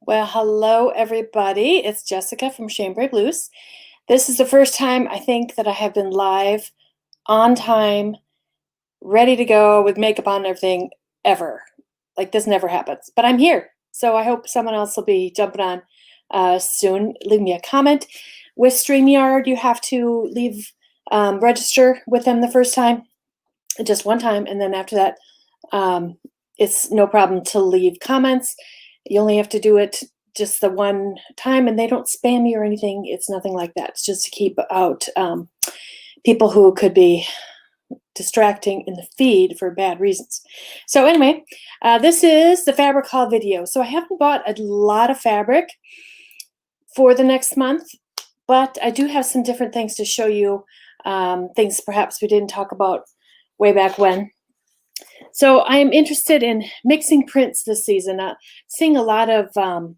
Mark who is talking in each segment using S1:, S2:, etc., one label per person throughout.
S1: Well, hello everybody. It's Jessica from Chambray Blues. This is the first time I think that I have been live on time, ready to go with makeup on and everything ever. Like this never happens, but I'm here. So I hope someone else will be jumping on soon. Leave me a comment. With StreamYard, you have to register with them the first time, just one time, and then after that, it's no problem to leave comments. You only have to do it just the one time, and they don't spam you or anything. It's nothing like that. It's just to keep out people who could be distracting in the feed for bad reasons. So anyway, this is the fabric haul video. So I haven't bought a lot of fabric for the next month, but I do have some different things to show you, things perhaps we didn't talk about way back when. So I'm interested in mixing prints this season, seeing a lot of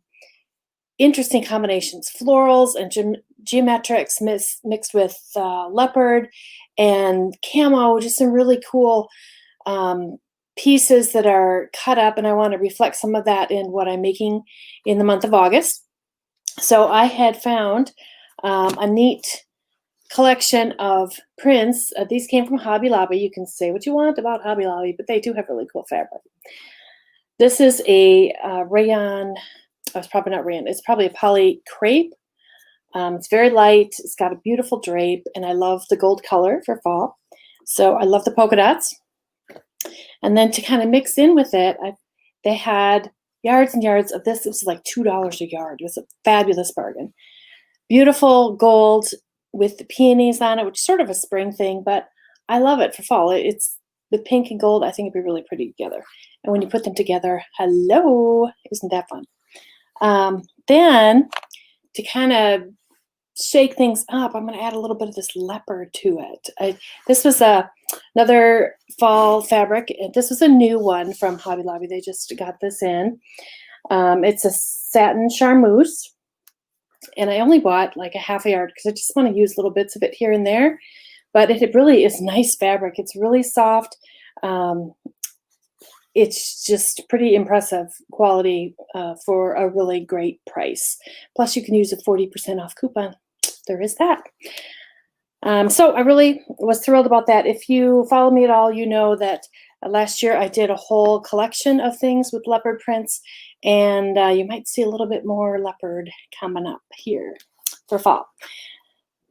S1: interesting combinations, florals and geometrics mixed with leopard and camo, just some really cool pieces that are cut up, and I want to reflect some of that in what I'm making in the month of August. So I had found a neat collection of prints. These came from Hobby Lobby. You can say what you want about Hobby Lobby, but they do have really cool fabric. This is a rayon. Oh, it's probably not rayon. It's probably a poly crepe. It's very light. It's got a beautiful drape, and I love the gold color for fall. So I love the polka dots. And then to kind of mix in with it, they had yards and yards of this. It was like $2 a yard. It was a fabulous bargain. Beautiful gold with the peonies on it, which is sort of a spring thing, but I love it for fall. It's the pink and gold. I think it'd be really pretty together. And when you put them together, hello, isn't that fun? Then to kind of shake things up, I'm going to add a little bit of this leopard to it. This was another fall fabric. This was a new one from Hobby Lobby. They just got this in. It's a satin charmeuse. And I only bought like a half a yard because I just want to use little bits of it here and there. But it really is nice fabric. It's really soft. It's just pretty impressive quality for a really great price. Plus, you can use a 40% off coupon. There is that. So I really was thrilled about that. If you follow me at all, you know that last year I did a whole collection of things with leopard prints, and you might see a little bit more leopard coming up here for fall.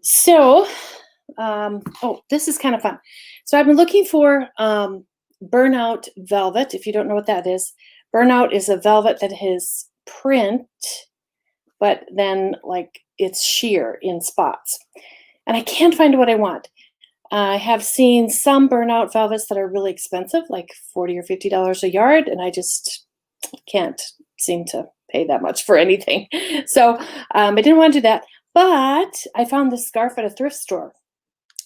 S1: So, oh, this is kind of fun. So I've been looking for burnout velvet. If you don't know what that is, burnout is a velvet that has print, but then like it's sheer in spots. And I can't find what I want. I have seen some burnout velvets that are really expensive, like $40 or $50 a yard, and I just can't seem to pay that much for anything. So I didn't want to do that, but I found this scarf at a thrift store.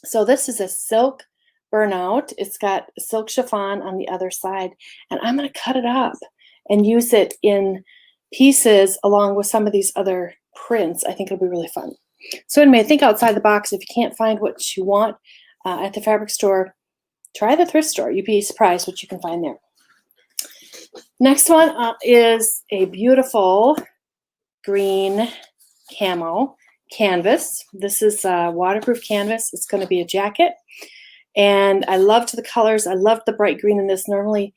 S1: So this is a silk burnout. It's got silk chiffon on the other side, and I'm going to cut it up and use it in pieces along with some of these other prints. I think it'll be really fun. So anyway, think outside the box. If you can't find what you want at the fabric store, try the thrift store. You'd be surprised what you can find there. Next one is a beautiful green camo canvas. This is waterproof canvas. It's going to be a jacket. And I loved the colors. I loved the bright green in this. Normally,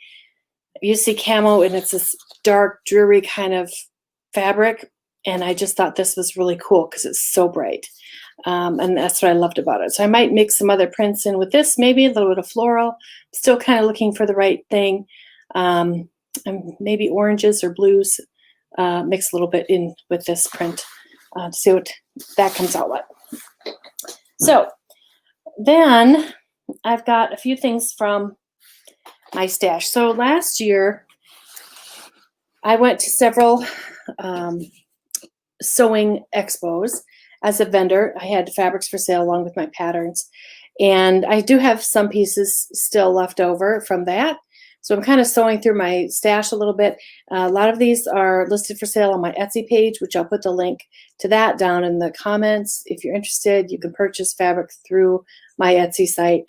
S1: you see camo and it's this dark, dreary kind of fabric. And I just thought this was really cool because it's so bright. And that's what I loved about it. So I might mix some other prints in with this, maybe a little bit of floral. Still kind of looking for the right thing. And maybe oranges or blues, mix a little bit in with this print to see what that comes out like. So then I've got a few things from my stash. So last year I went to several sewing expos as a vendor. I had fabrics for sale along with my patterns, and I do have some pieces still left over from that. So I'm kind of sewing through my stash a little bit. A lot of these are listed for sale on my Etsy page, which I'll put the link to that down in the comments. If you're interested, you can purchase fabric through my Etsy site.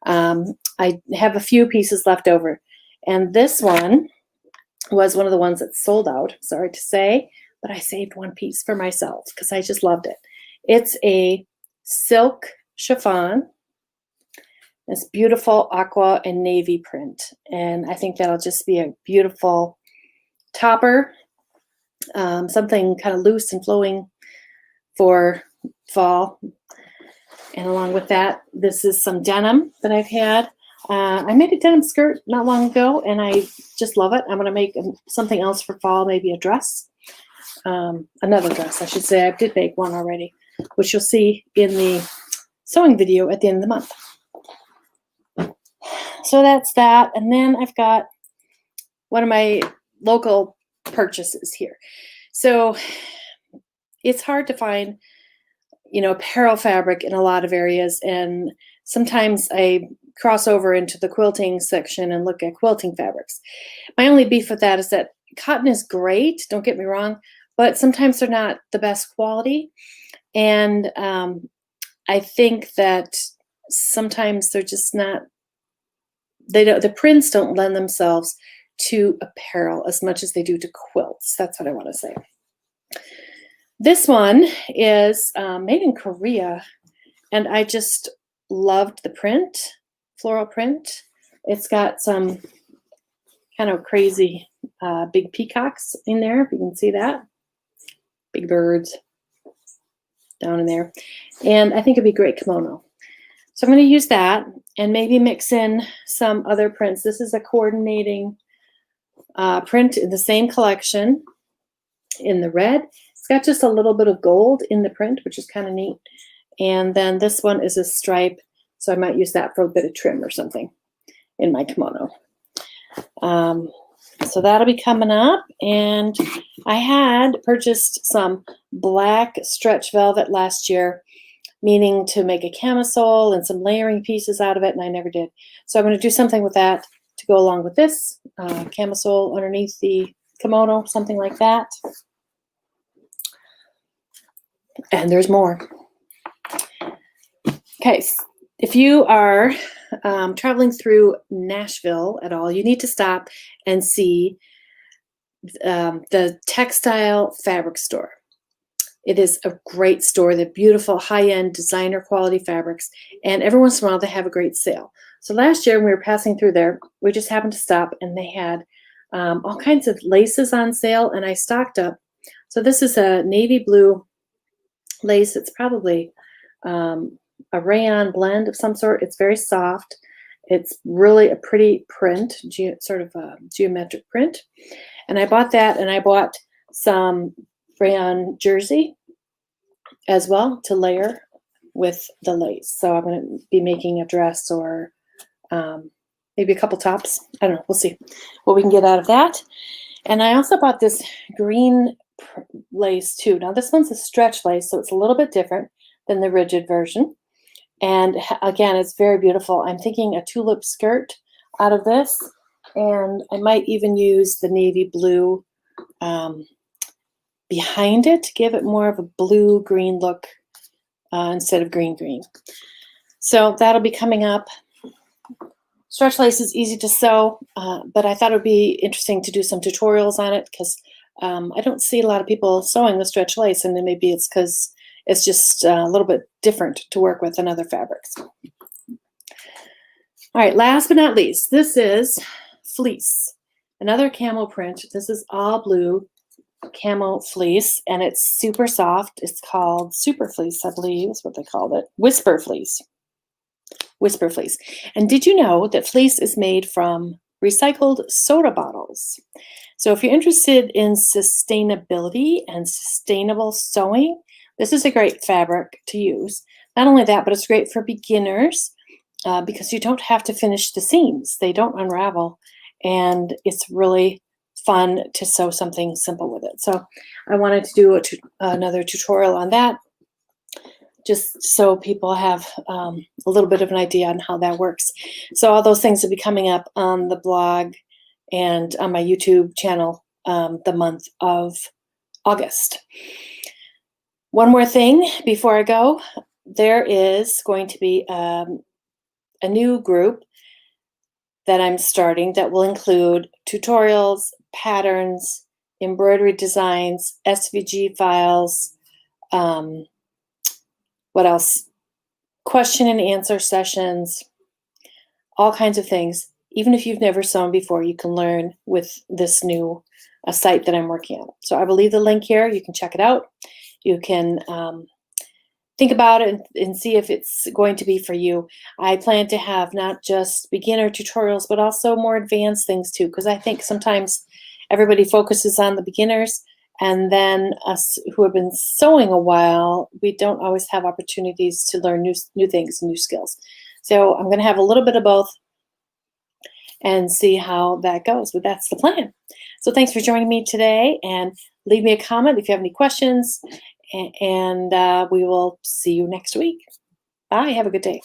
S1: I have a few pieces left over, and this one was one of the ones that sold out, sorry to say. but I saved one piece for myself because I just loved it. It's a silk chiffon. It's beautiful aqua and navy print, and I think that'll just be a beautiful topper, something kind of loose and flowing for fall. And along with that, this is some denim that I've had. I made a denim skirt not long ago, and I just love it. I'm going to make something else for fall, maybe a dress. Another dress, I should say. I did make one already, which you'll see in the sewing video at the end of the month. So that's that. And then I've got one of my local purchases here. So it's hard to find, apparel fabric in a lot of areas. And sometimes I cross over into the quilting section and look at quilting fabrics. My only beef with that is that cotton is great, don't get me wrong, but sometimes they're not the best quality. And I think that sometimes they're just not, the prints don't lend themselves to apparel as much as they do to quilts. That's what I want to say. This one is made in Korea, and I just loved the print, floral print. It's got some kind of crazy big peacocks in there, if you can see that. Big birds down in there. And I think it'd be great kimono. So I'm going to use that and maybe mix in some other prints. This is a coordinating print in the same collection in the red. It's got just a little bit of gold in the print, which is kind of neat. And then this one is a stripe, so I might use that for a bit of trim or something in my kimono. So that'll be coming up. And I had purchased some black stretch velvet last year, meaning to make a camisole and some layering pieces out of it, and I never did. So I'm going to do something with that to go along with this camisole underneath the kimono, something like that. And there's more. Okay, if you are traveling through Nashville at all, you need to stop and see the Textile Fabric Store. It is a great store. They're beautiful, high-end, designer quality fabrics, and every once in a while they have a great sale. So last year when we were passing through there, we just happened to stop, and they had all kinds of laces on sale, and I stocked up. So this is a navy blue lace. It's probably a rayon blend of some sort. It's very soft. It's really a pretty print, sort of a geometric print. And I bought that, and I bought some rayon jersey as well to layer with the lace. So I'm going to be making a dress or maybe a couple tops. I don't know. We'll see what we can get out of that. And I also bought this green lace too. Now this one's a stretch lace, so it's a little bit different than the rigid version. And again, it's very beautiful. I'm thinking a tulip skirt out of this, and I might even use the navy blue behind it to give it more of a blue-green look instead of green-green. So that'll be coming up. Stretch lace is easy to sew, but I thought it would be interesting to do some tutorials on it because I don't see a lot of people sewing the stretch lace, and then maybe it's because it's just a little bit different to work with than other fabrics. All right, last but not least, this is fleece, another camo print. This is all blue camo fleece, and it's super soft. It's called super fleece, I believe is what they called it. Whisper fleece. Whisper fleece. And did you know that fleece is made from recycled soda bottles? So if you're interested in sustainability and sustainable sewing, this is a great fabric to use. Not only that, but it's great for beginners because you don't have to finish the seams. They don't unravel, and it's really fun to sew something simple with it. So I wanted to do another tutorial on that, just so people have a little bit of an idea on how that works. So all those things will be coming up on the blog and on my YouTube channel the month of August. One more thing before I go, there is going to be a new group that I'm starting that will include tutorials, patterns, embroidery designs, SVG files, what else? Question and answer sessions, all kinds of things. Even if you've never sewn before, you can learn with this new site that I'm working on. So I will leave the link here. You can check it out. You can think about it and see if it's going to be for you. I plan to have not just beginner tutorials, but also more advanced things too, because I think sometimes everybody focuses on the beginners, and then us who have been sewing a while, we don't always have opportunities to learn new things, new skills. So I'm going to have a little bit of both and see how that goes. But that's the plan. So thanks for joining me today, and leave me a comment if you have any questions, and we will see you next week. Bye. Have a good day.